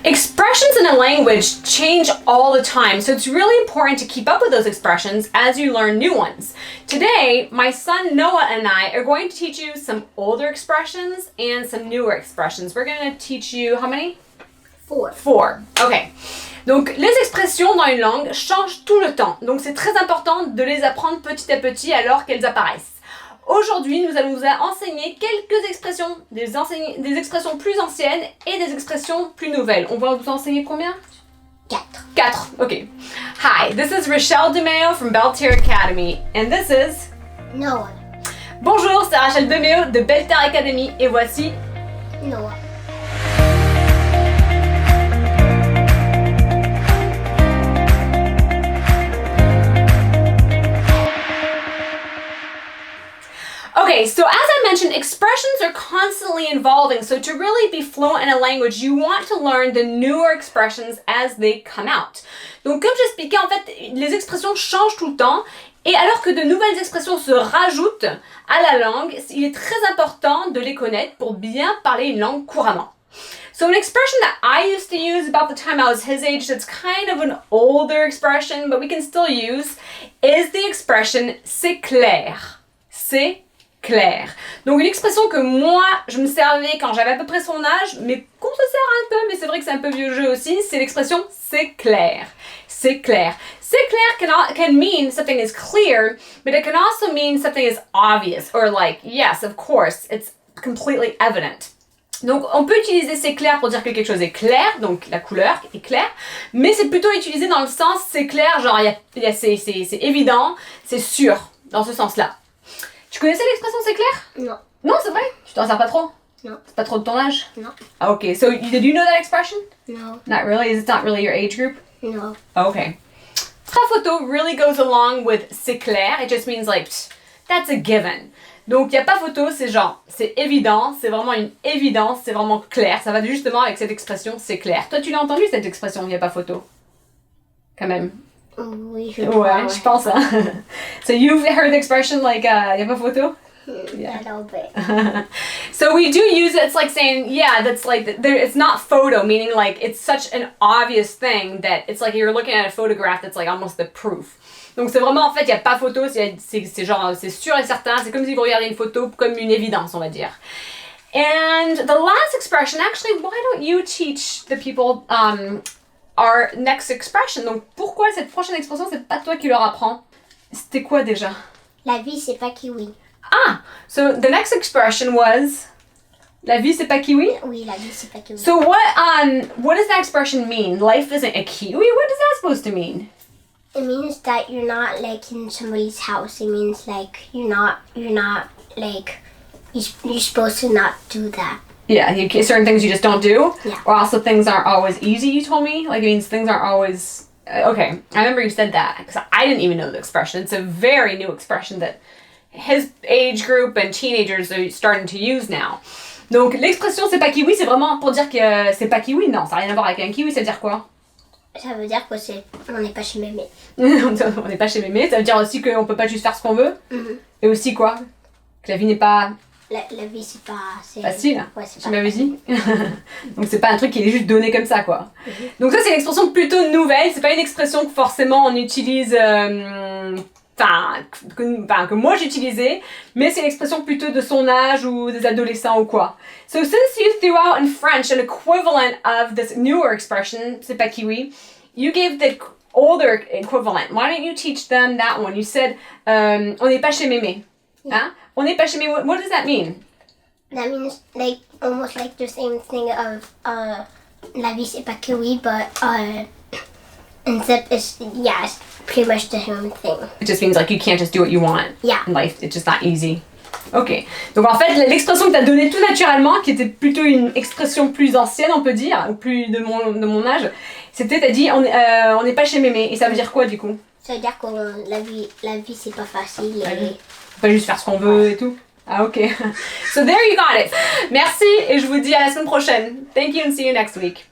Expressions in a language change all the time, so it's really important to keep up with those expressions as you learn new ones. Today, my son Noah and I are going to teach you some older expressions and some newer expressions. We're going to teach you how many? Four. Okay. Donc, les expressions dans une langue changent tout le temps. Donc, c'est très important de les apprendre petit à petit alors qu'elles apparaissent. Aujourd'hui, nous allons vous enseigner quelques expressions, des expressions plus anciennes et des expressions plus nouvelles. On va vous enseigner combien? 4. Okay. Hi, this is Rachel DeMeo from Belter Academy, and this is Noah. Bonjour, c'est Rachel DeMeo de Belter Academy, et voici Noah. Okay, so as I mentioned, expressions are constantly evolving, so to really be fluent in a language, you want to learn the newer expressions as they come out. Donc comme j'expliquais, en fait, les expressions changent tout le temps, et alors que de nouvelles expressions se rajoutent à la langue, il est très important de les connaître pour bien parler une langue couramment. So an expression that I used to use about the time I was his age, that's kind of an older expression, but we can still use, is the expression « c'est clair ». C'est clair. Donc une expression que moi je me servais quand j'avais à peu près son âge, mais qu'on se sert un peu, mais c'est vrai que c'est un peu vieux jeu aussi, c'est l'expression c'est clair. C'est clair. C'est clair can mean something is clear, but it can also mean something is obvious, or like, yes, of course, it's completely evident. Donc on peut utiliser c'est clair pour dire que quelque chose est clair, donc la couleur est claire, mais c'est plutôt utilisé dans le sens c'est clair, genre c'est évident, c'est sûr, dans ce sens-là. Tu connaissais l'expression c'est clair? Non. Non, c'est vrai? Tu t'en sers pas trop? Non. C'est pas trop de ton âge? Non. Okay, so did you know that expression? No. Not really? Is it not really your age group? No. Okay. Très photo really goes along with c'est clair. It just means like, that's a given. Donc, il n'y a pas photo, c'est genre, c'est évident, c'est vraiment une évidence, c'est vraiment clair. Ça va justement avec cette expression c'est clair. Toi, tu l'as entendu cette expression, il n'y a pas photo? Quand même. Oui, je crois. Ouais, je pense. Hein. So you've heard the expression like, y a pas photo? Yeah. A little bit. So we do use it, it's like saying, yeah, that's like, it's not photo, meaning like it's such an obvious thing that it's like you're looking at a photograph that's like almost the proof. Donc c'est vraiment, en fait, il n'y a pas photo, c'est genre, c'est sûr et certain, c'est comme si vous regardez une photo comme une évidence, on va dire. And the last expression, actually, why don't you teach the people our next expression? Donc pourquoi cette prochaine expression, c'est pas toi qui leur apprends? C'était quoi déjà? La vie, c'est pas kiwi. Ah, so the next expression was la vie c'est pas kiwi? Oui, la vie, c'est pas kiwi. So what does that expression mean? Life isn't a kiwi? What is that supposed to mean? It means that you're not like in somebody's house. It means like you're not like you're supposed to not do that. Yeah, certain things you just don't do? Yeah. Or also things aren't always easy, you told me? Like it means things aren't always... Okay, I remember you said that, because I didn't even know the expression. It's a very new expression that his age group and teenagers are starting to use now. Donc l'expression c'est pas kiwi, c'est vraiment pour dire que c'est pas kiwi? Non, ça n'a rien à voir avec un kiwi, ça veut dire quoi? Ça veut dire que on n'est pas chez mémé. On n'est pas chez mémé, ça veut dire aussi qu'on peut pas juste faire ce qu'on veut? Mm-hmm. Et aussi quoi? Que la vie n'est pas... La vie, c'est pas... Facile? Ouais, c'est Tu pas m'avais facile. dit? Donc c'est pas un truc qui est juste donné comme ça, quoi. Mm-hmm. Donc ça, c'est une expression plutôt nouvelle, c'est pas une expression que forcément on utilise... que moi j'utilisais, mais c'est une expression plutôt de son âge ou des adolescents ou quoi. So since you threw out in French an equivalent of this newer expression, c'est pas kiwi, you gave the older equivalent. Why don't you teach them that one? You said, on n'est pas chez mémé. Hein? On n'est pas chez mémé. What does that mean? That means like almost like the same thing of la vie, c'est pas kiwi, but except it's pretty much the same thing. It just means like you can't just do what you want. Yeah. In life, it's just not easy. Ok. Donc en fait, l'expression que tu as donnée tout naturellement, qui était plutôt une expression plus ancienne, on peut dire, ou plus de mon âge, c'était, t'as dit, on n'est pas chez mémé. Et ça veut dire quoi du coup? Ça veut dire que la vie c'est pas facile. On peut pas juste faire ce qu'on veut et tout. Ah ok. So there you got it. Merci et je vous dis à la semaine prochaine. Thank you and see you next week.